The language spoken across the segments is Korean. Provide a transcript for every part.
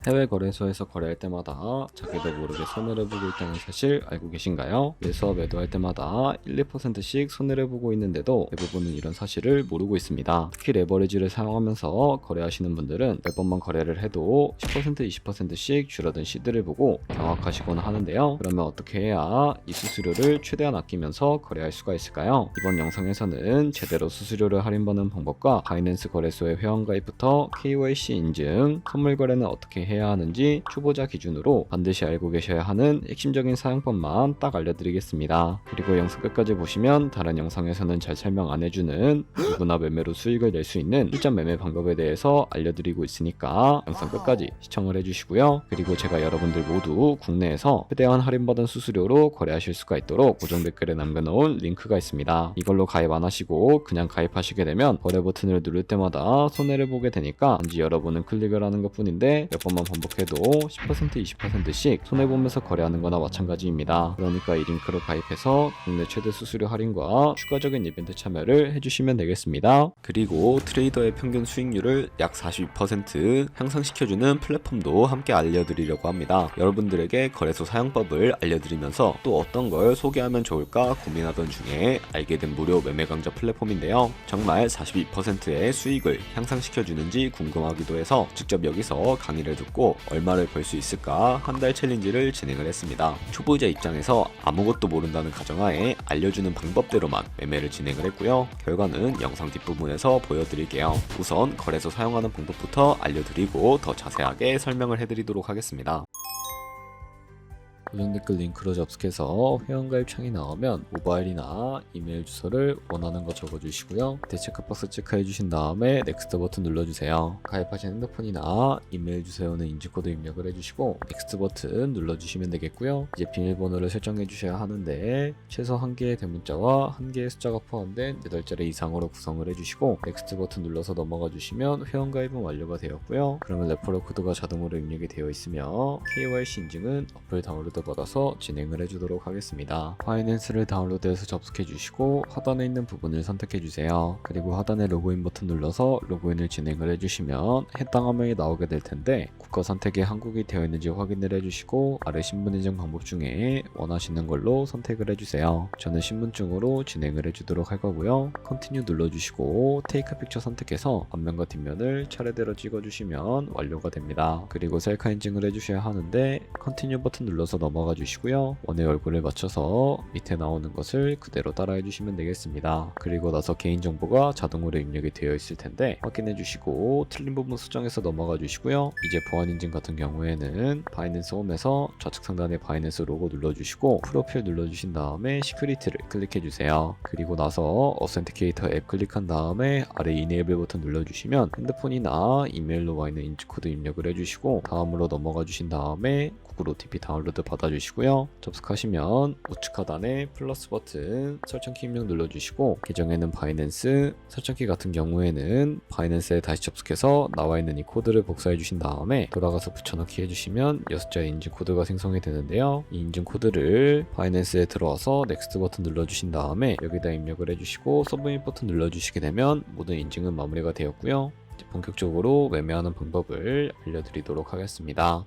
해외 거래소에서 거래할 때마다 자기도 모르게 손해를 보고 있다는 사실 알고 계신가요? 매수와 매도할 때마다 1, 2%씩 손해를 보고 있는데도 대부분은 이런 사실을 모르고 있습니다. 특히 레버리지를 사용하면서 거래하시는 분들은 몇 번만 거래를 해도 10%, 20%씩 줄어든 시드를 보고 경악하시곤 하는데요. 그러면 어떻게 해야 이 수수료를 최대한 아끼면서 거래할 수가 있을까요? 이번 영상에서는 제대로 수수료를 할인받는 방법과 바이낸스 거래소의 회원가입부터 KYC 인증, 선물 거래는 어떻게 해야 하는지 초보자 기준으로 반드시 알고 계셔야 하는 핵심적인 사용법만 딱 알려드리겠습니다. 그리고 영상 끝까지 보시면 다른 영상에서는 잘 설명 안 해주는 누구나 매매로 수익을 낼 수 있는 실전 매매 방법에 대해서 알려드리고 있으니까 영상 끝까지 시청을 해주시고요. 그리고 제가 여러분들 모두 국내에서 최대한 할인받은 수수료로 거래하실 수가 있도록 고정 댓글에 남겨놓은 링크가 있습니다. 이걸로 가입 안 하시고 그냥 가입하시게 되면 거래 버튼을 누를 때마다 손해를 보게 되니까 단지 여러분은 클릭을 하는 것 뿐인데 몇 번만 반복해도 10%, 20%씩 손해보면서 거래하는 거나 마찬가지입니다. 그러니까 이 링크로 가입해서 국내 최대 수수료 할인과 추가적인 이벤트 참여를 해주시면 되겠습니다. 그리고 트레이더의 평균 수익률을 약 42% 향상시켜주는 플랫폼도 함께 알려드리려고 합니다. 여러분들에게 거래소 사용법을 알려드리면서 또 어떤 걸 소개하면 좋을까 고민하던 중에 알게 된 무료 매매 강좌 플랫폼인데요. 정말 42%의 수익을 향상시켜주는지 궁금하기도 해서 직접 여기서 강의를 듣고 얼마를 벌 수 있을까 한 달 챌린지를 진행을 했습니다. 초보자 입장에서 아무것도 모른다는 가정하에 알려주는 방법대로만 매매를 진행을 했고요. 결과는 영상 뒷부분에서 보여드릴게요. 우선 거래소 사용하는 방법부터 알려드리고 더 자세하게 설명을 해드리도록 하겠습니다. 고정 댓글 링크로 접속해서 회원가입 창이 나오면 모바일이나 이메일 주소를 원하는 거 적어주시고요. 밑에 체크박스 체크해 주신 다음에 넥스트 버튼 눌러주세요. 가입하신 핸드폰이나 이메일 주소에오는 인증코드 입력을 해주시고 넥스트 버튼 눌러주시면 되겠고요. 이제 비밀번호를 설정해 주셔야 하는데 최소 1개의 대문자와 1개의 숫자가 포함된 8자리 이상으로 구성을 해주시고 넥스트 버튼 눌러서 넘어가 주시면 회원가입은 완료가 되었고요. 그러면 레퍼럴 코드가 자동으로 입력이 되어 있으며 KYC 인증은 어플 다운로드 받아서 진행을 해주도록 하겠습니다. 바이낸스를 다운로드해서 접속해 주시고 하단에 있는 부분을 선택해 주세요. 그리고 하단에 로그인 버튼 눌러서 로그인을 진행을 해주시면 해당 화면이 나오게 될 텐데 국가 선택에 한국이 되어 있는지 확인을 해주시고 아래 신분 인증 방법 중에 원하시는 걸로 선택을 해주세요. 저는 신분증으로 진행을 해주도록 할 거고요. 컨티뉴 눌러주시고 테이크 픽처 선택해서 앞면과 뒷면을 차례대로 찍어주시면 완료가 됩니다. 그리고 셀카 인증을 해주셔야 하는데 컨티뉴 버튼 눌러서 넘어가 주시고요. 원의 얼굴을 맞춰서 밑에 나오는 것을 그대로 따라해 주시면 되겠습니다. 그리고 나서 개인정보가 자동으로 입력이 되어 있을 텐데 확인해 주시고 틀린 부분 수정해서 넘어가 주시고요. 이제 보안 인증 같은 경우에는 바이낸스 홈에서 좌측 상단에 바이낸스 로고 눌러주시고 프로필 눌러주신 다음에 시큐리티를 클릭해 주세요. 그리고 나서 어센티케이터 앱 클릭한 다음에 아래 이네이블 버튼 눌러주시면 핸드폰이나 이메일로 와 있는 인증코드 입력을 해주시고 다음으로 넘어가 주신 다음에 구글 OTP 다운로드 받아주시고요. 접속하시면 우측 하단에 플러스 버튼 설정키 입력 눌러주시고 계정에는 바이낸스, 설정키 같은 경우에는 바이낸스에 다시 접속해서 나와 있는 이 코드를 복사해 주신 다음에 돌아가서 붙여넣기 해주시면 6자리 인증 코드가 생성이 되는데요. 이 인증 코드를 바이낸스에 들어와서 넥스트 버튼 눌러주신 다음에 여기다 입력을 해주시고 서브밋 버튼 눌러주시게 되면 모든 인증은 마무리가 되었고요. 이제 본격적으로 매매하는 방법을 알려드리도록 하겠습니다.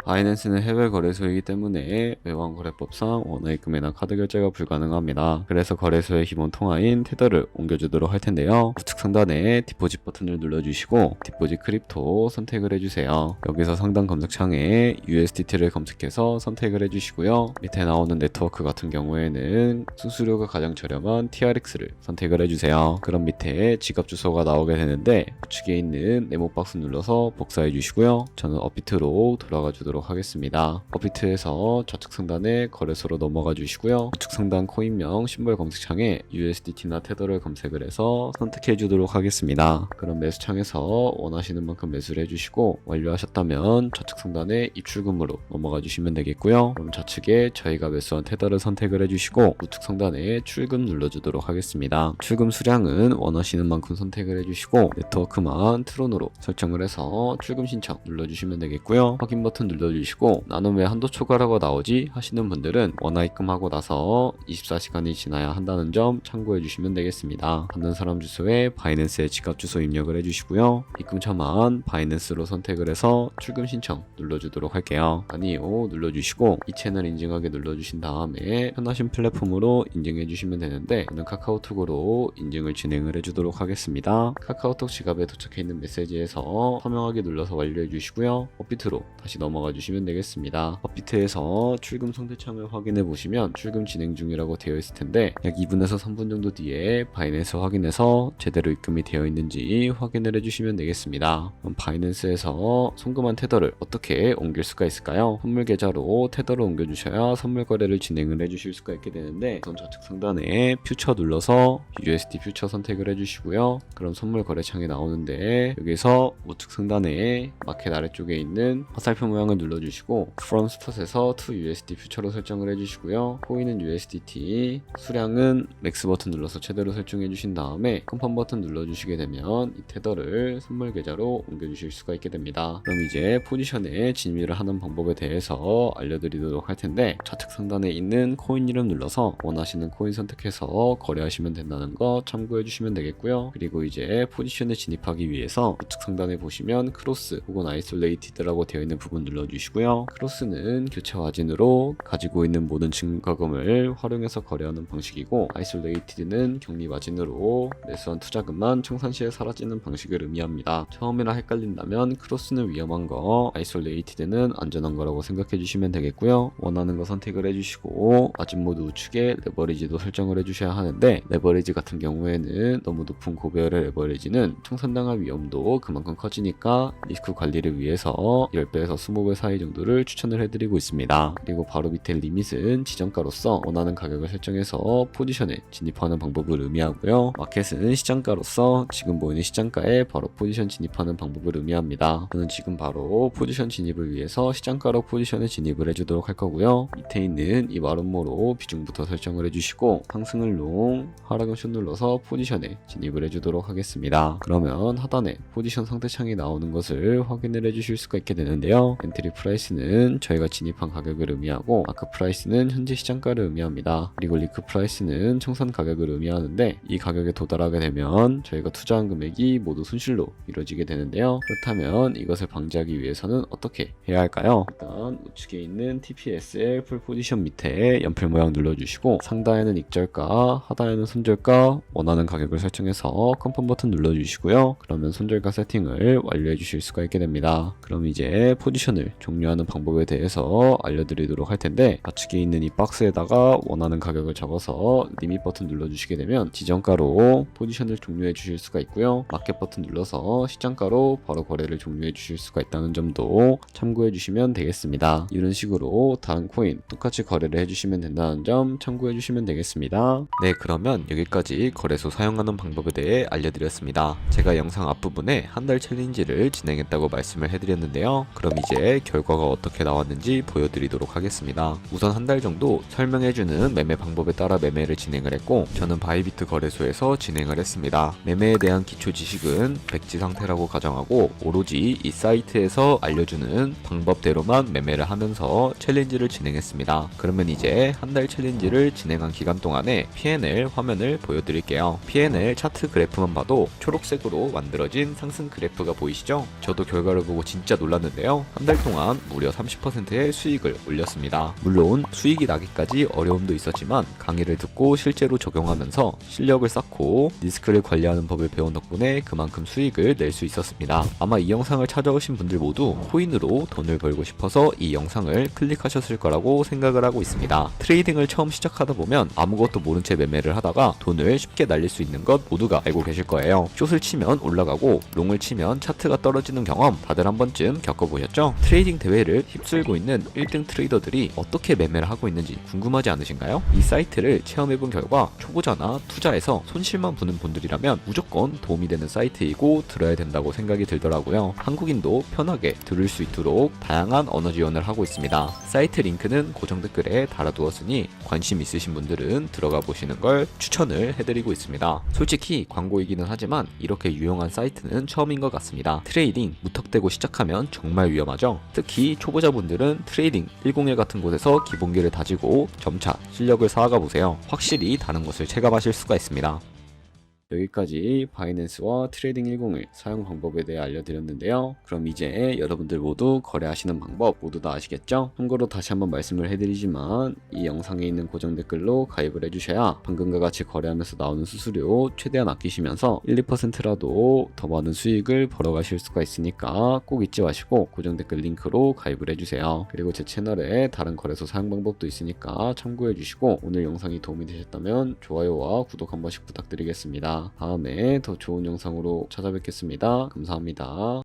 바이낸스는 해외 거래소이기 때문에 외환거래법상 원화입금이나 카드 결제가 불가능합니다. 그래서 거래소의 기본 통화인 테더를 옮겨주도록 할 텐데요. 우측 상단에 디포짓 버튼을 눌러주시고 디포짓 크립토 선택을 해주세요. 여기서 상단 검색창에 USDT를 검색해서 선택을 해주시고요. 밑에 나오는 네트워크 같은 경우에는 수수료가 가장 저렴한 TRX를 선택을 해주세요. 그럼 밑에 지갑 주소가 나오게 되는데 우측에 있는 네모 박스 눌러서 복사해 주시고요. 저는 업비트로 돌아가 주도록 하겠습니다. 업비트에서 좌측 상단에 거래소로 넘어가 주시고요. 우측 상단 코인명 심벌 검색창에 USDT나 테더를 검색을 해서 선택해 주도록 하겠습니다. 그럼 매수창에서 원하시는 만큼 매수를 해주시고 완료하셨다면 좌측 상단에 입출금으로 넘어가 주시면 되겠고요. 그럼 좌측에 저희가 매수한 테더를 선택을 해주시고 우측 상단에 출금 눌러주도록 하겠습니다. 출금 수량은 원하시는 만큼 선택을 해주시고 네트워크만 트론으로 설정을 해서 출금 신청 눌러주시면 되겠고요. 확인 버튼 눌러 눌러주시고 나눔에 한도 초과라고 나오지 하시는 분들은 원화 입금하고 나서 24시간이 지나야 한다는 점 참고해 주시면 되겠습니다. 받는 사람 주소에 바이낸스의 지갑 주소 입력을 해주시고요. 입금 처만 바이낸스로 선택을 해서 출금 신청 눌러주도록 할게요. 아니요 눌러주시고 이 채널 인증하게 눌러주신 다음에 편하신 플랫폼으로 인증해 주시면 되는데 저는 카카오톡으로 인증을 진행을 해주도록 하겠습니다. 카카오톡 지갑에 도착해 있는 메시지에서 서명하기 눌러서 완료해 주시고요. 업비트로 다시 넘어가 주시면 되겠습니다. 업비트에서 출금 상대창을 확인해 보시면 출금 진행 중이라고 되어 있을 텐데 약 2분에서 3분 정도 뒤에 바이낸스 확인해서 제대로 입금이 되어 있는지 확인을 해주시면 되겠습니다. 그럼 바이낸스에서 송금한 테더를 어떻게 옮길 수가 있을까요? 선물 계좌로 테더를 옮겨주셔야 선물 거래를 진행을 해주실 수가 있게 되는데 우선 좌측 상단에 퓨처 눌러서 USD 퓨처 선택을 해주시고요. 그럼 선물 거래 창이 나오는데 여기서 우측 상단에 마켓 아래쪽에 있는 화살표 모양을 눌러주시고 From Spot에서 to USD 퓨처로 설정을 해주시고요. 코인은 USDT, 수량은 맥스 버튼 눌러서 최대로 설정해 주신 다음에 컨펌 버튼 눌러주시게 되면 이 테더를 선물 계좌로 옮겨주실 수가 있게 됩니다. 그럼 이제 포지션에 진입을 하는 방법에 대해서 알려드리도록 할 텐데 좌측 상단에 있는 코인 이름 눌러서 원하시는 코인 선택해서 거래하시면 된다는 거 참고해 주시면 되겠고요. 그리고 이제 포지션에 진입하기 위해서 우측 상단에 보시면 크로스 혹은 아이솔레이티드라고 되어 있는 부분 눌러주시고요. 크로스는 교체 마진으로 가지고 있는 모든 증거금을 활용해서 거래하는 방식이고 아이솔레이티드는 격리 마진으로 매수한 투자금만 청산 시에 사라지는 방식을 의미합니다. 처음이라 헷갈린다면 크로스는 위험한 거, 아이솔레이티드는 안전한 거라고 생각해 주시면 되겠고요. 원하는 거 선택을 해주시고 마진 모드 우측에 레버리지도 설정을 해주셔야 하는데 레버리지 같은 경우에는 너무 높은 고배열의 레버리지는 청산당할 위험도 그만큼 커지니까 리스크 관리를 위해서 10배에서 20배 사이 정도를 추천을 해드리고 있습니다. 그리고 바로 밑에 리밋은 지정가로서 원하는 가격을 설정해서 포지션에 진입하는 방법을 의미하고요. 마켓은 시장가로서 지금 보이는 시장가에 바로 포지션 진입하는 방법을 의미합니다. 저는 지금 바로 포지션 진입을 위해서 시장가로 포지션에 진입을 해주도록 할 거고요. 밑에 있는 이 마름모로 비중부터 설정을 해주시고 상승을 롱, 하락은 숏 눌러서 포지션에 진입을 해주도록 하겠습니다. 그러면 하단에 포지션 상대창이 나오는 것을 확인을 해주실 수가 있게 되는데요. 엔트리 프라이스는 저희가 진입한 가격을 의미하고 마크 프라이스는 현재 시장가를 의미합니다. 그리고 리크 프라이스는 청산 가격을 의미하는데 이 가격에 도달하게 되면 저희가 투자한 금액이 모두 손실로 이루어지게 되는데요. 그렇다면 이것을 방지하기 위해서는 어떻게 해야 할까요? 일단 우측에 있는 TPSL 풀 포지션 밑에 연필 모양 눌러주시고 상단에는 익절가, 하단에는 손절가 원하는 가격을 설정해서 컨펌 버튼 눌러주시고요. 그러면 손절가 세팅을 완료해 주실 수가 있게 됩니다. 그럼 이제 포지션을 종료하는 방법에 대해서 알려드리도록 할 텐데 좌측에 있는 이 박스에다가 원하는 가격을 적어서 리밋 버튼 눌러주시게 되면 지정가로 포지션을 종료해 주실 수가 있고요. 마켓 버튼 눌러서 시장가로 바로 거래를 종료해 주실 수가 있다는 점도 참고해 주시면 되겠습니다. 이런 식으로 다른 코인 똑같이 거래를 해주시면 된다는 점 참고해 주시면 되겠습니다. 네, 그러면 여기까지 거래소 사용하는 방법에 대해 알려드렸습니다. 제가 영상 앞부분에 한 달 챌린지를 진행했다고 말씀을 해드렸는데요. 그럼 이제 결과가 어떻게 나왔는지 보여드리도록 하겠습니다. 우선 한 달 정도 설명해주는 매매 방법에 따라 매매를 진행을 했고 저는 바이비트 거래소에서 진행을 했습니다. 매매에 대한 기초 지식은 백지 상태라고 가정하고 오로지 이 사이트에서 알려주는 방법대로만 매매를 하면서 챌린지를 진행했습니다. 그러면 이제 한 달 챌린지를 진행한 기간 동안에 P&L 화면을 보여드릴게요. P&L 차트 그래프만 봐도 초록색으로 만들어진 상승 그래프가 보이시죠? 저도 결과를 보고 진짜 놀랐는데요. 한 달 동안 무려 30%의 수익을 올렸습니다. 물론 수익이 나기까지 어려움도 있었지만 강의를 듣고 실제로 적용하면서 실력을 쌓고 리스크를 관리하는 법을 배운 덕분에 그만큼 수익을 낼 수 있었습니다. 아마 이 영상을 찾아오신 분들 모두 코인으로 돈을 벌고 싶어서 이 영상을 클릭하셨을 거라고 생각을 하고 있습니다. 트레이딩을 처음 시작하다 보면 아무것도 모른 채 매매를 하다가 돈을 쉽게 날릴 수 있는 것 모두가 알고 계실 거예요. 숏을 치면 올라가고 롱을 치면 차트가 떨어지는 경험 다들 한 번쯤 겪어보셨죠? 트레이딩 대회를 휩쓸고 있는 1등 트레이더들이 어떻게 매매를 하고 있는지 궁금하지 않으신가요? 이 사이트를 체험해본 결과 초보자나 투자에서 손실만 보는 분들이라면 무조건 도움이 되는 사이트이고 들어야 된다고 생각이 들더라고요. 한국인도 편하게 들을 수 있도록 다양한 언어 지원을 하고 있습니다. 사이트 링크는 고정 댓글에 달아두었으니 관심 있으신 분들은 들어가 보시는 걸 추천을 해드리고 있습니다. 솔직히 광고이기는 하지만 이렇게 유용한 사이트는 처음인 것 같습니다. 트레이딩 무턱대고 시작하면 정말 위험하죠. 특히 초보자분들은 트레이딩 101 같은 곳에서 기본기를 다지고 점차 실력을 쌓아가 보세요. 확실히 다른 것을 체감하실 수가 있습니다. 여기까지 바이낸스와 트레이딩 101 사용 방법에 대해 알려드렸는데요. 그럼 이제 여러분들 모두 거래하시는 방법 모두 다 아시겠죠? 참고로 다시 한번 말씀을 해드리지만 이 영상에 있는 고정 댓글로 가입을 해주셔야 방금과 같이 거래하면서 나오는 수수료 최대한 아끼시면서 1, 2%라도 더 많은 수익을 벌어가실 수가 있으니까 꼭 잊지 마시고 고정 댓글 링크로 가입을 해주세요. 그리고 제 채널에 다른 거래소 사용 방법도 있으니까 참고해주시고 오늘 영상이 도움이 되셨다면 좋아요와 구독 한 번씩 부탁드리겠습니다. 다음에 더 좋은 영상으로 찾아뵙겠습니다. 감사합니다.